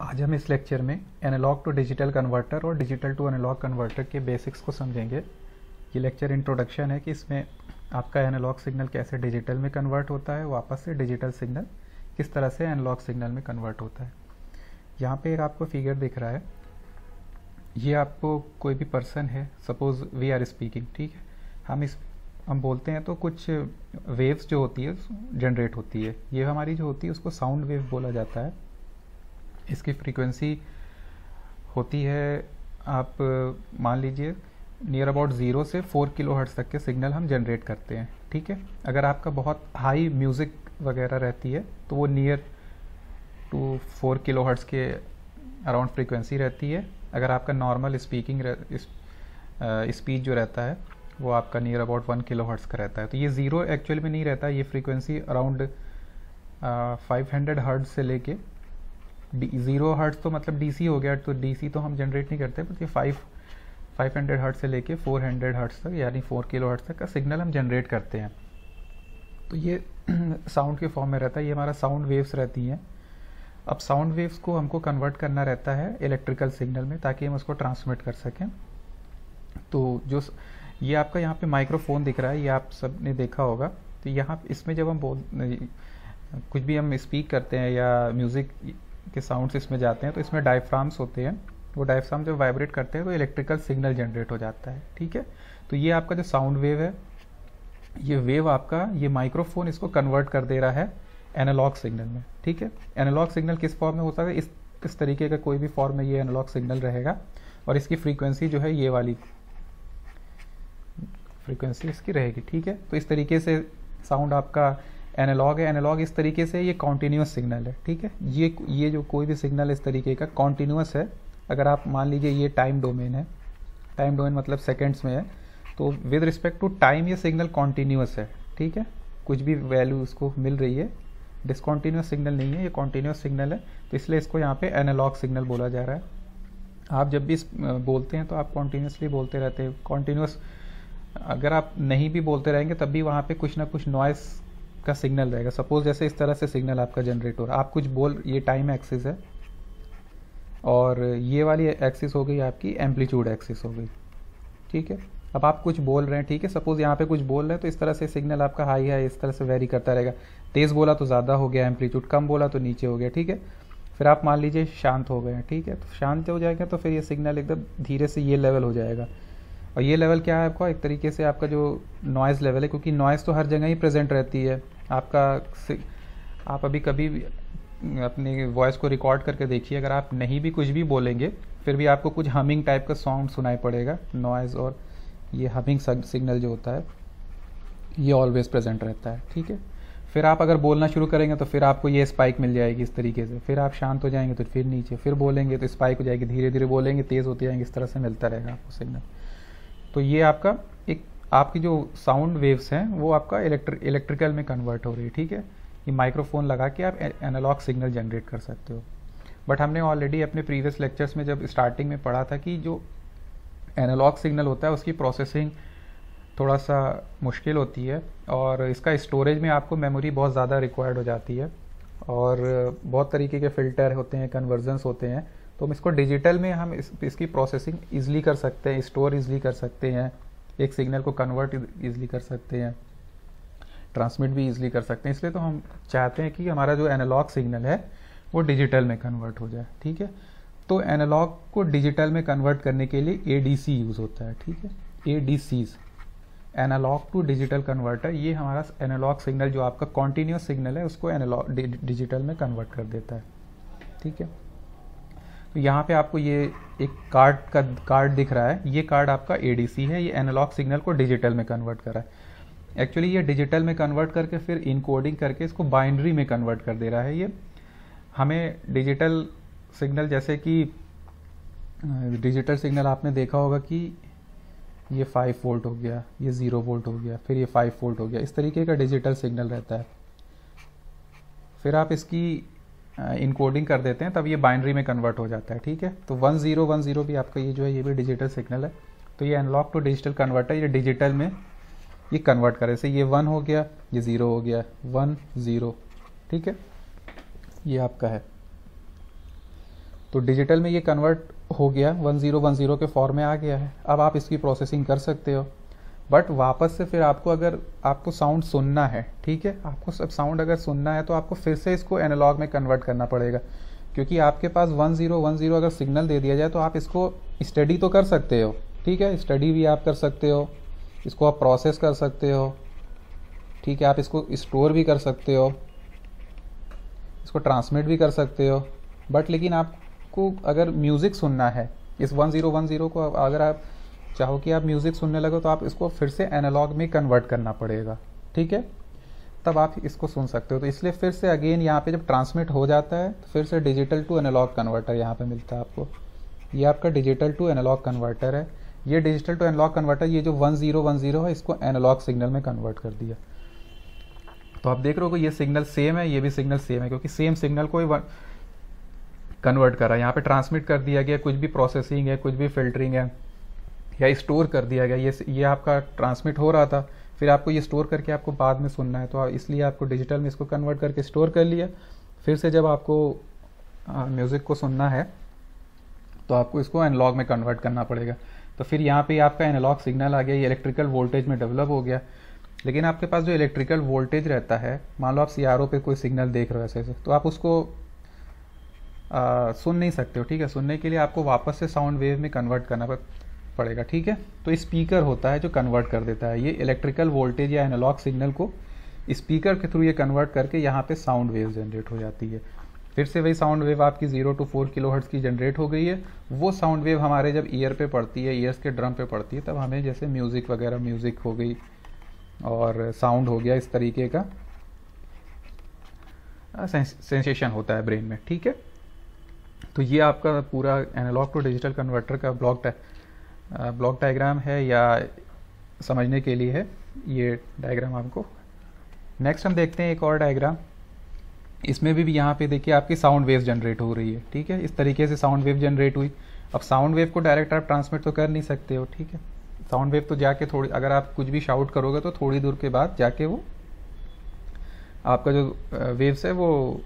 आज हम इस लेक्चर में एनालॉग टू डिजिटल कन्वर्टर और डिजिटल टू एनालॉग कन्वर्टर के बेसिक्स को समझेंगे। ये लेक्चर इंट्रोडक्शन है कि इसमें आपका एनालॉग सिग्नल कैसे डिजिटल में कन्वर्ट होता है, वापस से डिजिटल सिग्नल किस तरह से एनालॉग सिग्नल में कन्वर्ट होता है। यहाँ पे एक आपको फिगर दिख रहा है, ये आपको कोई भी पर्सन है, सपोज वी आर स्पीकिंग, ठीक है, हम बोलते हैं तो कुछ वेव्स जो होती है जनरेट होती है। ये हमारी जो होती है उसको साउंड वेव बोला जाता है। इसकी फ्रीक्वेंसी होती है, आप मान लीजिए नियर अबाउट 0 से 4 किलोहर्ट्ज़ तक के सिग्नल हम जनरेट करते हैं, ठीक है। अगर आपका बहुत हाई म्यूज़िक वगैरह रहती है तो वो नियर टू 4 किलोहर्ट्ज़ के अराउंड फ्रीक्वेंसी रहती है। अगर आपका नॉर्मल स्पीच जो रहता है वो आपका नियर अबाउट 1 किलोहर्ट्ज़ का रहता है। तो ये 0 एक्चुअल में नहीं रहता, ये फ्रीक्वेंसी अराउंड 500 हर्ट्ज़ से लेके 0 हर्ट्ज़ तो मतलब डीसी हो गया, तो डीसी तो हम जनरेट नहीं करते, बल्कि 500 हर्ट्ज़ से लेके 400 हर्ट्ज़ तक यानी 4 किलो हर्ट्ज़ तक का सिग्नल हम जनरेट करते हैं। तो ये साउंड के फॉर्म में रहता है, ये हमारा साउंड वेव्स रहती हैं। अब साउंड वेव्स को हमको कन्वर्ट करना रहता है इलेक्ट्रिकल सिग्नल में ताकि हम उसको ट्रांसमिट कर सकें। तो जो ये आपका यहाँ पे माइक्रोफोन दिख रहा है, ये आप सब ने देखा होगा। तो यहाँ इसमें जब हम कुछ भी हम स्पीक करते हैं या म्यूज़िक के साउंड्स इसमें जाते हैं तो इसमें डायफ्राम्स होते हैं। वो डायफ्राम जब वाइब्रेट करते हैं तो इलेक्ट्रिकल सिग्नल जनरेट हो जाता है, ठीक है। तो ये आपका जो साउंड वेव है, ये वेव आपका ये माइक्रोफोन इसको कन्वर्ट कर दे रहा है एनालॉग सिग्नल में, ठीक है। एनालॉग सिग्नल किस फॉर्म में होता है, इस तरीके का कोई भी फॉर्म में ये एनालॉग सिग्नल रहेगा और इसकी फ्रीक्वेंसी जो है ये वाली फ्रीक्वेंसी इसकी रहेगी, ठीक है। तो इस तरीके से साउंड आपका एनालॉग है। एनालॉग इस तरीके से ये कॉन्टीन्यूस सिग्नल है, ठीक है। ये जो कोई भी सिग्नल इस तरीके का कॉन्टीन्यूस है। अगर आप मान लीजिए ये टाइम डोमेन है, टाइम डोमेन मतलब सेकेंड्स में है, तो विद रिस्पेक्ट टू टाइम ये सिग्नल कॉन्टीन्यूस है, ठीक है। कुछ भी वैल्यू उसको मिल रही है, डिसकॉन्टीन्यूस सिग्नल नहीं है, ये कॉन्टीन्यूस सिग्नल है, तो इसलिए इसको यहाँ पे एनालॉग सिग्नल बोला जा रहा है। आप जब भी बोलते हैं तो आप कॉन्टीन्यूसली बोलते रहते हैं। कॉन्टीन्यूस अगर आप नहीं भी बोलते रहेंगे तब भी वहाँ पे कुछ ना कुछ नॉइस का सिग्नल रहेगा। सपोज जैसे इस तरह से सिग्नल आपका जनरेट हो रहा है, आप कुछ बोल, ये टाइम एक्सिस है और ये वाली एक्सिस हो गई आपकी एम्पलीट्यूड एक्सिस हो गई, ठीक है। अब आप कुछ बोल रहे हैं, ठीक है, सपोज यहाँ पे कुछ बोल रहे हैं तो इस तरह से सिग्नल आपका हाई है, इस तरह से वेरी करता रहेगा। तेज़ बोला तो ज़्यादा हो गया एम्पलीट्यूड, कम बोला तो नीचे हो गया, ठीक है। फिर आप मान लीजिए शांत हो गए हैं, ठीक है, तो शांत हो जाएगा तो फिर ये सिग्नल एकदम धीरे से ये लेवल हो जाएगा। और ये लेवल क्या है आपका, एक तरीके से आपका जो नॉइज़ लेवल है, क्योंकि नॉइज़ तो हर जगह ही प्रेजेंट रहती है आपका। आप अभी कभी भी अपनी वॉइस को रिकॉर्ड करके देखिए, अगर आप नहीं भी कुछ भी बोलेंगे फिर भी आपको कुछ हमिंग टाइप का साउंड सुनाई पड़ेगा। नॉइज़ और ये हमिंग सिग्नल जो होता है ये ऑलवेज प्रेजेंट रहता है, ठीक है। फिर आप अगर बोलना शुरू करेंगे तो फिर आपको ये स्पाइक मिल जाएगी इस तरीके से। फिर आप शांत हो जाएंगे तो फिर नीचे, फिर बोलेंगे तो स्पाइक हो जाएगी, धीरे धीरे बोलेंगे तेज़ होते जाएंगे, इस तरह से मिलता रहेगा आपको सिग्नल। तो ये आपका एक आपकी जो साउंड वेव्स हैं वो आपका इलेक्ट्रिकल में कन्वर्ट हो रही है, ठीक है। ये माइक्रोफोन लगा के आप एनालॉग सिग्नल जनरेट कर सकते हो। बट हमने ऑलरेडी अपने प्रीवियस लेक्चर्स में जब स्टार्टिंग में पढ़ा था कि जो एनालॉग सिग्नल होता है उसकी प्रोसेसिंग थोड़ा सा मुश्किल होती है और इसका स्टोरेज में आपको मेमोरी बहुत ज़्यादा रिक्वायर्ड हो जाती है और बहुत तरीके के फ़िल्टर होते हैं, कन्वर्जन्स होते हैं। तो हम इसको डिजिटल में हम इसकी प्रोसेसिंग ईजिली कर सकते हैं, स्टोर ईजिली कर सकते हैं, एक सिग्नल को कन्वर्ट ईजिली कर सकते हैं, ट्रांसमिट भी ईजिली कर सकते हैं। इसलिए तो हम चाहते हैं कि हमारा जो एनालॉग सिग्नल है वो डिजिटल में कन्वर्ट हो जाए, ठीक है। तो एनालॉग को डिजिटल में कन्वर्ट करने के लिए ADC यूज़ होता है, ठीक है। ADCs, analogue to digital converter, ये हमारा एनालॉग सिग्नल जो आपका कॉन्टीन्यूस सिग्नल है उसको एनालॉग डिजिटल में कन्वर्ट कर देता है, ठीक है। तो यहाँ पे आपको ये एक कार्ड दिख रहा है, ये कार्ड आपका ADC है, ये एनालॉग सिग्नल को डिजिटल में कन्वर्ट कर रहा है। एक्चुअली ये डिजिटल में कन्वर्ट करके फिर इनकोडिंग करके इसको बाइनरी में कन्वर्ट कर दे रहा है। ये हमें डिजिटल सिग्नल, जैसे कि डिजिटल सिग्नल आपने देखा होगा कि ये 5 वोल्ट हो गया, ये 0 वोल्ट हो गया, फिर ये 5 वोल्ट हो गया, इस तरीके का डिजिटल सिग्नल रहता है। फिर आप इसकी इनकोडिंग कर देते हैं तब ये बाइनरी में कन्वर्ट हो जाता है, ठीक है। तो 1010 भी आपका ये जो है ये भी डिजिटल सिग्नल है। तो ये एनालॉग टू डिजिटल कन्वर्टर ये डिजिटल में ये कन्वर्ट करे, जैसे ये 1 हो गया, ये 0 हो गया, 1 0, ठीक है, ये आपका है। तो डिजिटल में ये कन्वर्ट हो गया 1010 के फॉर्म में आ गया है। अब आप इसकी प्रोसेसिंग कर सकते हो, बट वापस से फिर आपको अगर आपको साउंड सुनना है, ठीक है, आपको सब साउंड अगर सुनना है तो आपको फिर से इसको एनालॉग में कन्वर्ट करना पड़ेगा, क्योंकि आपके पास 1010 अगर सिग्नल दे दिया जाए तो आप इसको स्टडी तो कर सकते हो, ठीक है, स्टडी भी आप कर सकते हो, इसको आप प्रोसेस कर सकते हो, ठीक है, आप इसको स्टोर भी कर सकते हो, इसको ट्रांसमिट भी कर सकते हो, बट लेकिन आपको अगर म्यूज़िक सुनना है इस 1010 को, अगर आप चाहो कि आप म्यूज़िक सुनने लगो तो आप इसको फिर से एनालॉग में कन्वर्ट करना पड़ेगा, ठीक है, तब आप इसको सुन सकते हो। तो इसलिए फिर से अगेन यहाँ पे जब ट्रांसमिट हो जाता है तो फिर से डिजिटल टू एनालॉग कन्वर्टर यहाँ पे मिलता है आपको। ये आपका डिजिटल टू एनालॉग कन्वर्टर है। ये डिजिटल टू एनालॉग कन्वर्टर, ये जो 1010 है, इसको एनालॉग सिग्नल में कन्वर्ट कर दिया। तो आप देख रहे हो कि ये सिग्नल सेम है, ये भी सिग्नल सेम है, क्योंकि सेम सिग्नल को ही कन्वर्ट करा, यहाँ पे ट्रांसमिट कर दिया गया, कुछ भी प्रोसेसिंग है, कुछ भी फिल्टरिंग है, या स्टोर कर दिया गया। ये आपका ट्रांसमिट हो रहा था, फिर आपको ये स्टोर करके आपको बाद में सुनना है, तो इसलिए आपको डिजिटल में इसको कन्वर्ट करके स्टोर कर लिया। फिर से जब आपको म्यूज़िक को सुनना है तो आपको इसको एनालॉग में कन्वर्ट करना पड़ेगा। तो फिर यहाँ पे आपका एनालॉग सिग्नल आ गया, ये इलेक्ट्रिकल वोल्टेज में डेवलप हो गया। लेकिन आपके पास जो इलेक्ट्रिकल वोल्टेज रहता है, मान लो आप सीआरओ पे कोई सिग्नल देख रहे हो ऐसे, तो आप उसको सुन नहीं सकते हो, ठीक है। सुनने के लिए आपको वापस से साउंड वेव में कन्वर्ट करना पड़ेगा, ठीक है। तो स्पीकर होता है जो कन्वर्ट कर देता है, ये इलेक्ट्रिकल वोल्टेज या एनालॉग सिग्नल को स्पीकर के थ्रू ये कन्वर्ट करके यहाँ पे साउंड वेव जनरेट हो जाती है। फिर से वही साउंड वेव आपकी 0 to 4 किलोहर्ट्ज़ की जनरेट हो गई है। वो साउंड वेव हमारे जब ईयर पे पड़ती है, ईयर्स के ड्रम पे पड़ती है, तब हमें जैसे म्यूज़िक वगैरह, म्यूज़िक हो गई और साउंड हो गया, इस तरीके का सेंसेशन होता है ब्रेन में, ठीक है। तो ये आपका पूरा एनालॉग टू डिजिटल कन्वर्टर का ब्लॉक डायग्राम है, या समझने के लिए है ये डायग्राम आपको। नेक्स्ट हम देखते हैं एक और डायग्राम। इसमें भी यहाँ पे देखिए आपकी साउंड वेव जनरेट हो रही है, ठीक है। इस तरीके से साउंड वेव जनरेट हुई। अब साउंड वेव को डायरेक्ट आप ट्रांसमिट तो कर नहीं सकते हो, ठीक है। साउंड वेव तो जाके थोड़ी, अगर आप कुछ भी शाउट करोगे तो थोड़ी दूर के बाद जाके वो आपका जो वेव्स है वो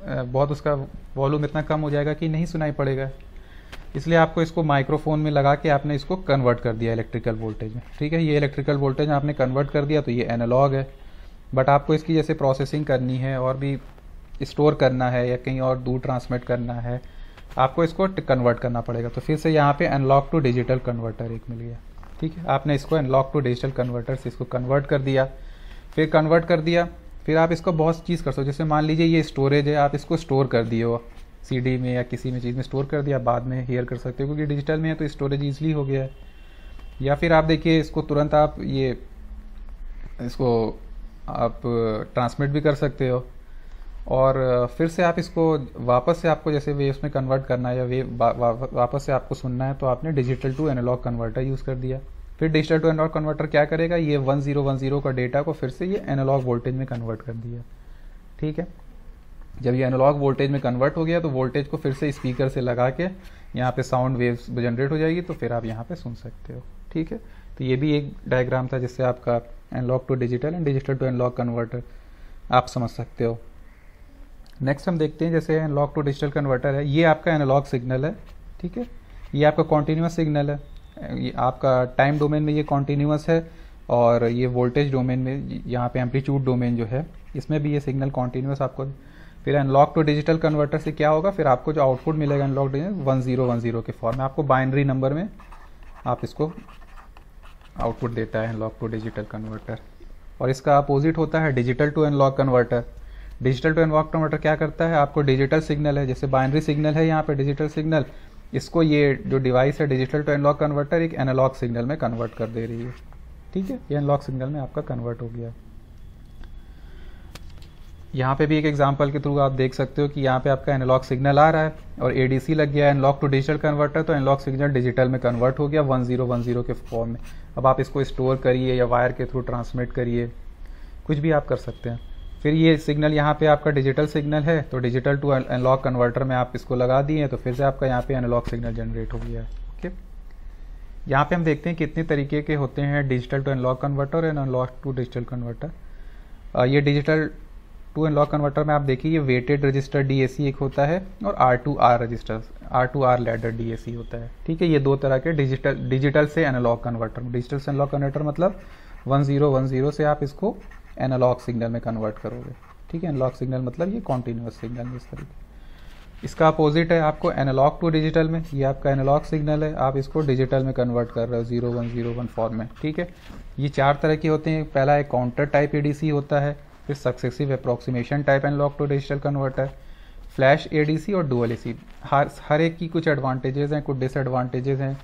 बहुत, उसका वॉल्यूम इतना कम हो जाएगा कि नहीं सुनाई पड़ेगा। इसलिए आपको इसको माइक्रोफोन में लगा के आपने इसको कन्वर्ट कर दिया इलेक्ट्रिकल वोल्टेज में, ठीक है। ये इलेक्ट्रिकल वोल्टेज आपने कन्वर्ट कर दिया, तो ये एनालॉग है। बट आपको इसकी जैसे प्रोसेसिंग करनी है और भी स्टोर करना है या कहीं और दूर ट्रांसमिट करना है, आपको इसको कन्वर्ट करना पड़ेगा। तो फिर से यहाँ पे एनालॉग टू डिजिटल कन्वर्टर एक मिल गया, ठीक है। आपने इसको एनालॉग टू डिजिटल कन्वर्टर से इसको कन्वर्ट कर दिया। फिर कन्वर्ट कर दिया, फिर आप इसको बहुत चीज़ कर सकते हो। जैसे मान लीजिए ये स्टोरेज है, आप इसको स्टोर कर दिए हो सीडी में या किसी में चीज़ में स्टोर कर दिया, बाद में हेयर कर सकते हो, क्योंकि डिजिटल में है तो स्टोरेज ईजिली हो गया है। या फिर आप देखिए इसको तुरंत आप इसको आप ट्रांसमिट भी कर सकते हो, और फिर से आप इसको वापस से आपको जैसे वेव्स में कन्वर्ट करना है या वापस से आपको सुनना है, तो आपने digital to analogue converter use कर दिया। फिर डिजिटल टू एनालॉग कन्वर्टर क्या करेगा, ये 1010 का डेटा को फिर से ये एनालॉग वोल्टेज में कन्वर्ट कर दिया, ठीक है। जब ये एनालॉग वोल्टेज में कन्वर्ट हो गया तो वोल्टेज को फिर से स्पीकर से लगा के यहाँ पे साउंड वेव्स जनरेट हो जाएगी, तो फिर आप यहाँ पे सुन सकते हो, ठीक है। तो ये भी एक डायग्राम था जिससे आपका analogue to digital and digital to analogue converter आप समझ सकते हो। नेक्स्ट हम देखते हैं जैसे एनालॉग टू डिजिटल कन्वर्टर है, ये आपका एनालॉग सिग्नल है, ठीक है। ये आपका कॉन्टीन्यूस सिग्नल है, ये आपका टाइम डोमेन में ये कॉन्टीन्यूस है, और ये वोल्टेज डोमेन में, यहाँ पे एम्पलीट्यूड डोमेन जो है, इसमें भी ये सिग्नल कॉन्टीन्यूस आपको। फिर एनालॉग टू डिजिटल कन्वर्टर से क्या होगा, फिर आपको जो आउटपुट मिलेगा एनालॉग डिजिटल 1010 के फॉर्म में, आपको बाइनरी नंबर में आप इसको आउटपुट देता है एनालॉग टू डिजिटल कन्वर्टर। और इसका अपोजिट होता है digital to analogue converter. Digital to analogue converter क्या करता है, आपको डिजिटल सिग्नल है, जैसे बाइनरी सिग्नल है यहाँ पे डिजिटल सिग्नल, इसको ये जो डिवाइस है डिजिटल टू एनालॉग कन्वर्टर एक एनालॉग सिग्नल में कन्वर्ट कर दे रही है, ठीक है। ये एनालॉग सिग्नल में आपका कन्वर्ट हो गया। यहाँ पे भी एक एग्जांपल के थ्रू आप देख सकते हो कि यहाँ पे आपका एनालॉग सिग्नल आ रहा है और एडीसी लग गया है एनालॉग टू डिजिटल कन्वर्टर, तो एनालॉग सिग्नल डिजिटल में कन्वर्ट हो गया 1010 के फॉर्म में। अब आप इसको स्टोर करिए या वायर के थ्रू ट्रांसमिट करिए, कुछ भी आप कर सकते हैं। फिर ये सिग्नल यहाँ पे आपका डिजिटल सिग्नल है, तो डिजिटल टू एनालॉग कन्वर्टर में आप इसको लगा दिए, तो फिर से आपका यहाँ पे एनालॉग सिग्नल जनरेट हो गया है, ओके। यहाँ पे हम देखते हैं कितने तरीके के होते हैं डिजिटल टू एनालॉग कन्वर्टर और एनालॉग टू डिजिटल कन्वर्टर। ये डिजिटल टू एनालॉग कन्वर्टर में आप देखिए ये वेटेड रजिस्टर डीएसी एक होता है और R2R register R2R ladder DAC होता है, ठीक है। ये दो तरह के डिजिटल से एनालॉग कन्वर्टर, डिजिटल से एनालॉग कन्वर्टर मतलब 1010 से आप इसको एनालॉग सिग्नल में कन्वर्ट करोगे, ठीक है। एनालॉग सिग्नल मतलब ये कॉन्टिन्यूस सिग्नल इस तरीके। इसका अपोजिट है आपको एनालॉग टू डिजिटल में, ये आपका एनालॉग सिग्नल है, आप इसको डिजिटल में कन्वर्ट कर रहे हो 0101 फॉर्म में, ठीक है। ये चार तरह की होते हैं। पहला एक काउंटर टाइप एडीसी होता है, फिर successive approximation type analogue to digital converter, flash ADC और डुअल एसी। हर एक की कुछ एडवांटेजेस हैं, कुछ डिसएडवांटेजेस हैं।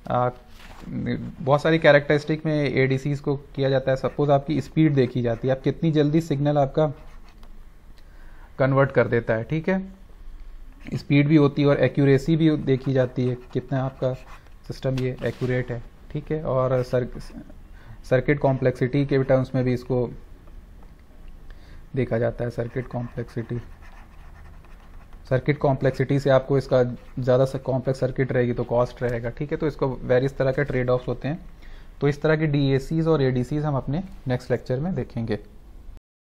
बहुत सारी कैरेक्टरिस्टिक में एडीसीज को किया जाता है। सपोज आपकी स्पीड देखी जाती है, आप कितनी जल्दी सिग्नल आपका कन्वर्ट कर देता है, ठीक है। स्पीड भी होती है और एक्यूरेसी भी देखी जाती है, कितना आपका सिस्टम ये एक्यूरेट है, ठीक है। और सर्किट कॉम्प्लेक्सिटी के टर्म्स में भी इसको देखा जाता है। सर्किट कॉम्प्लेक्सिटी से आपको इसका ज़्यादा कॉम्प्लेक्स सर्किट रहेगी तो कॉस्ट रहेगा, ठीक है। तो इसको वेरियस तरह के ट्रेड ऑफ्स होते हैं। तो इस तरह के डीएसीज और एडीसीज हम अपने नेक्स्ट लेक्चर में देखेंगे।